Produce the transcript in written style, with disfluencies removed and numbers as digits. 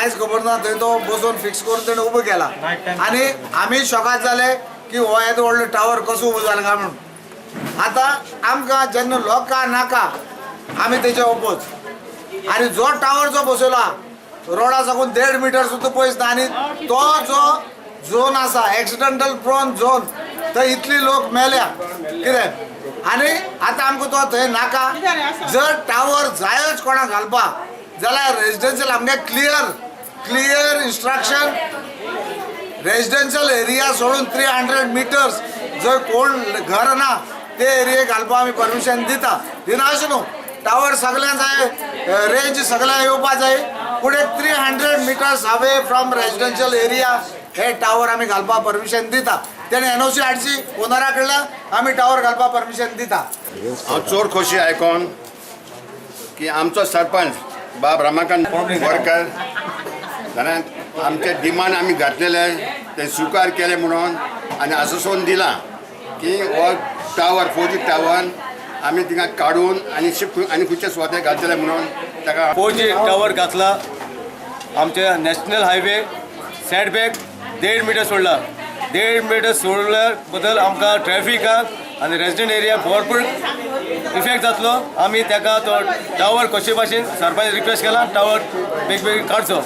कांयच खबर ना थंय तो बसून फिक्स करून तेणें उबो केला आनी आमी शॉकाद जाले की हो येदो व्हडलो टावर कसो उबो जाला काय म्हणून. आतां आमकां जेन्ना लोकां नाका आमी तेचे ओपोज आनी जो टावर जो बसयला रोडा साकून 1.5 मिटर सुद्दां पयस ना आनी तो जो झोन आसा एक्सिडेंटल प्रोन झोन थंय इतली लोक मेल्या कितें आनी आतां आमकां तो थंय नाका. जर टावर जायच कोणाक घालपाक जाल्यार रेजिडेन्शियल आमगे क्लियर इंस्ट्रक्शन रेजिडेन्शियल एरिया सोडून 300 मिटर्स जर कोण घर ना ते एरिये घालपाक आमी परमिशन दिना अशें न्हू. टावर सगळ्यांक जाय रेंज सगळ्यांक येवपा जाय पूण 300 metres away from residential area हे टावर आमी घालपाक परमिशन दिता. तेणे एनओसी हाडची ओनरा कडल्यान आमी टावर घालपाक परमिशन दिता. हांव चोर खोशी आयकोन की आमचो सरपंच बाब रमाकांत बोरकर जाणा आमचे डिमांड आमी घातलेले ते स्विकार केले म्हणून आनी आश्वासन दिलां की हो टावर 4G टावर आमी थिंगा काडून आनी शिफ्ट आनी खंयचे स्वाते घालतले म्हणून ताका 4G टावर घातला. आमचे नॅशनल हायवे सेटबॅक 1.5 मिटर सोडला. 1.5 मिटर सोडल्या बद्दल आमकां ट्रॅफिकाक आनी रेजिडेंट एरिया भरपूर इफेक्ट जातलो. आमी ताका तो टावर कशे भाशेन सरपंच रिक्वेस्ट केला टावर बेगीन काडचो.